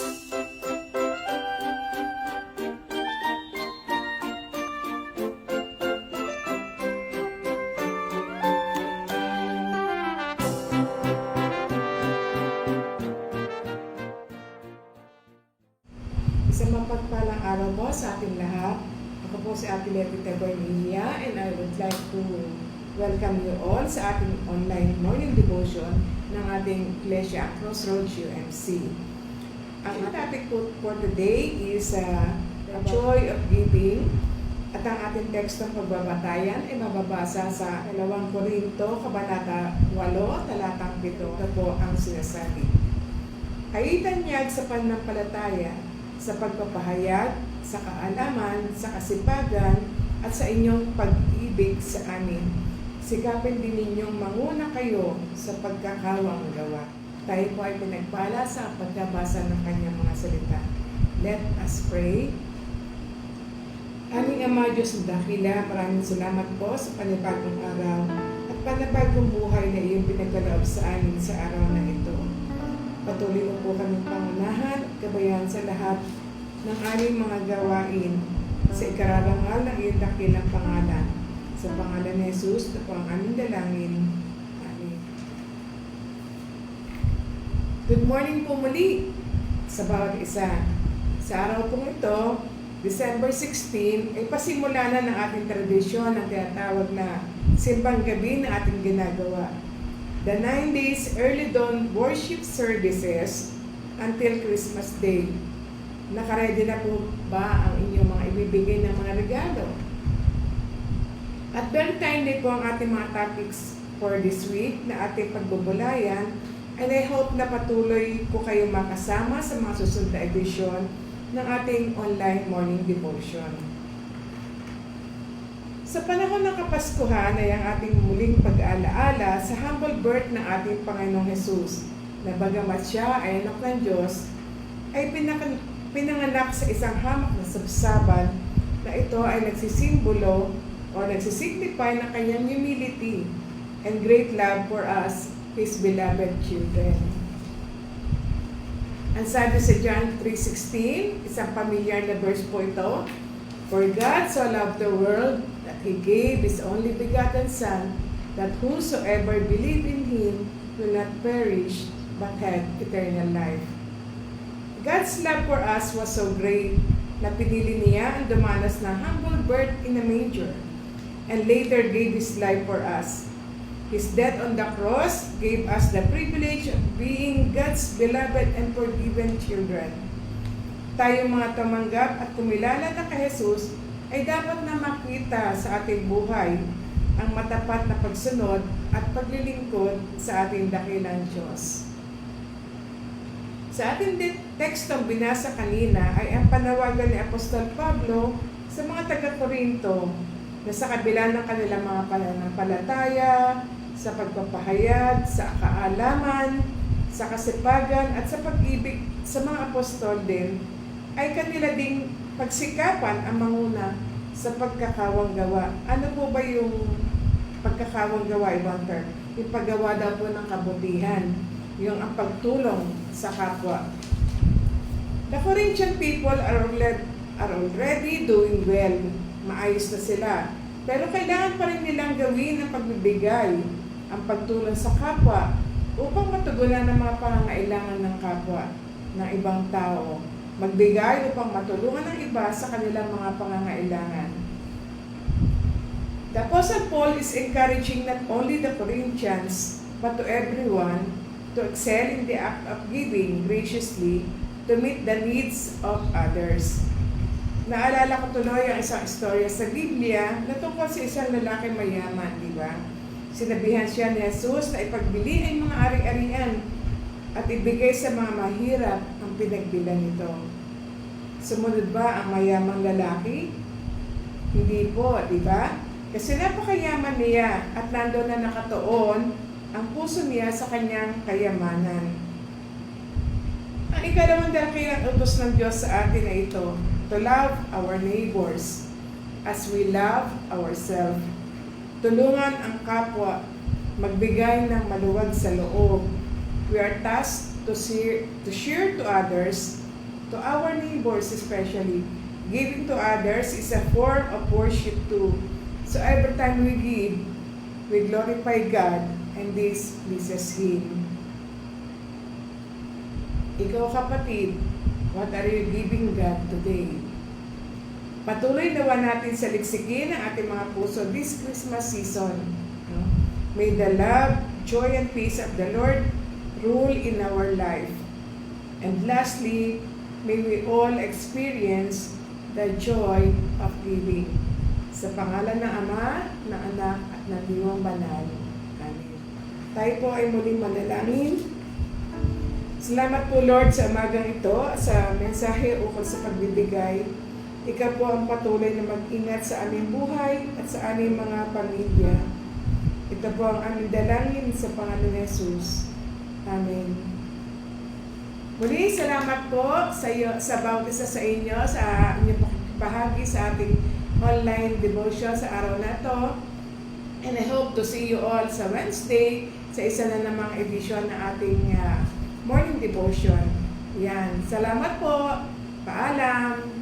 Isang mapagpalang araw po sa ating lahat. Ako po si Ate Leti Tabernia and I would like to welcome you all sa ating online morning devotion ng ating Iglesia Crossroads UMC. Ang topic po for today is the joy of giving at ang ating tekstong pagbabatayan ay mababasa sa 2 Korinto, Kabanata 8, Talatang 7. Ito po ang sinasabi. Kaitanyag sa pananampalataya, sa pagpapahayag, sa kaalaman, sa kasipagan, at sa inyong pag-ibig sa amin. Sikapin din ninyong manguna kayo sa pagkakawang gawa. Tayo po ay pinagpala sa pagkabasa ng kanyang mga salita. Let us pray. Aming Ama Diyos na dakila, maraming salamat po sa panibagong araw at panibagong buhay na iyong pinagkaloob sa amin sa araw na ito. Patuloy mo po kami pangunahan at gabayan sa lahat ng aming mga gawain sa ikararangal ng iyong dakilang pangalan. Sa pangalan ni Jesus, ito po ang aming dalangin. Amen. Good morning po muli sa bawat isa. Sa araw pong ito, December 16, ay pasimula na ng ating tradisyon ang tinatawag na simbang gabi na ating ginagawa. The 9 days early dawn worship services until Christmas Day. Nakaredy na po ba ang inyong mga ibibigay ng mga regalo? At Valentine Day po ang ating mga topics for this week na ating pagbubulayan, and I hope na patuloy ko kayo makasama sa mga susunod na edisyon ng ating online morning devotion. Sa panahon ng Kapaskuhan ay ang ating muling pag-aalaala sa humble birth ng ating Panginoong Jesus, na bagamat siya ay anak ng Diyos, ay pinanganak sa isang hamak na sabsaban na ito ay nagsisimbolo o nagsisignify ng kanyang humility and great love for us, His beloved children. Ang sabi sa John 3:16, isang pamilyar na verse po ito, For God so loved the world that He gave His only begotten Son, that whosoever believe in Him will not perish, but have eternal life. God's love for us was so great na pinili niya ang dumanas na humble birth in a manger, and later gave His life for us. His death on the cross gave us the privilege of being God's beloved and forgiven children. Tayong mga tumanggap at kumilala na kay Jesus ay dapat na makita sa ating buhay ang matapat na pagsunod at paglilingkod sa ating dakilang Diyos. Sa ating tekstong binasa kanina ay ang panawagan ni Apostol Pablo sa mga taga-Korinto na sa kabila ng kanilang mga pananampalataya, sa pagpapahayag, sa kaalaman, sa kasipagan at sa pag-ibig sa mga apostol din, ay kanila ding pagsikapan ang manguna sa pagkakawang gawa. Ano po ba yung pagkakawang gawa, ibang term? Yung paggawa daw po ng kabutihan, yung ang pagtulong sa kapwa. The Corinthian people are already doing well. Maayos na sila. Pero kailangan pa rin nilang gawin ang pagbibigay, ang pagtulong sa kapwa upang matugunan ang mga pangangailangan ng kapwa, ng ibang tao. Magbigay upang matulungan ng iba sa kanilang mga pangangailangan. The Apostle Paul is encouraging not only the Corinthians, but to everyone to excel in the act of giving graciously to meet the needs of others. Naalala ko tuloy ang isang istorya sa Biblia na tungkol sa isang lalaki mayaman, di ba? Sinabihan siya ni Jesus na ipagbili ang mga ari-arian at ibigay sa mga mahirap ang pinagbilan nito. Sumunod ba ang mayamang lalaki? Hindi po, di ba? Kasi napakayaman niya at nandoon na nakatuon ang puso niya sa kanyang kayamanan. Ang ikalawang dakilang utos ng Diyos sa atin ay ito, to love our neighbors as we love ourselves. Tulungan ang kapwa, magbigay ng maluwag sa loob. We are tasked to share to others to our neighbors especially. Giving to others is a form of worship too. So every time we give, we glorify God and this pleases Him. Ikaw kapatid, what are you giving God today? Patuloy nawa natin saliksikin ang ating mga puso this Christmas season. May the love, joy, and peace of the Lord rule in our life. And lastly, may we all experience the joy of giving. Sa pangalan ng Ama, ng Anak, at ng Diwang Banal. Amen. Tayo po ay muling manalangin. Salamat po Lord sa umagang ito, sa mensahe ukol sa pagbibigay. Ikaw po ang patuloy na mag-ingat sa aming buhay at sa aming mga pamilya. Ito po ang aming dalangin sa Panginoon Jesus. Amen. Muli, salamat po sa bawat isa sa inyo, sa inyong bahagi sa ating online devotion sa araw na to. And I hope to see you all sa Wednesday sa isa na namang edisyon ng ating morning devotion. Yan. Salamat po. Paalam.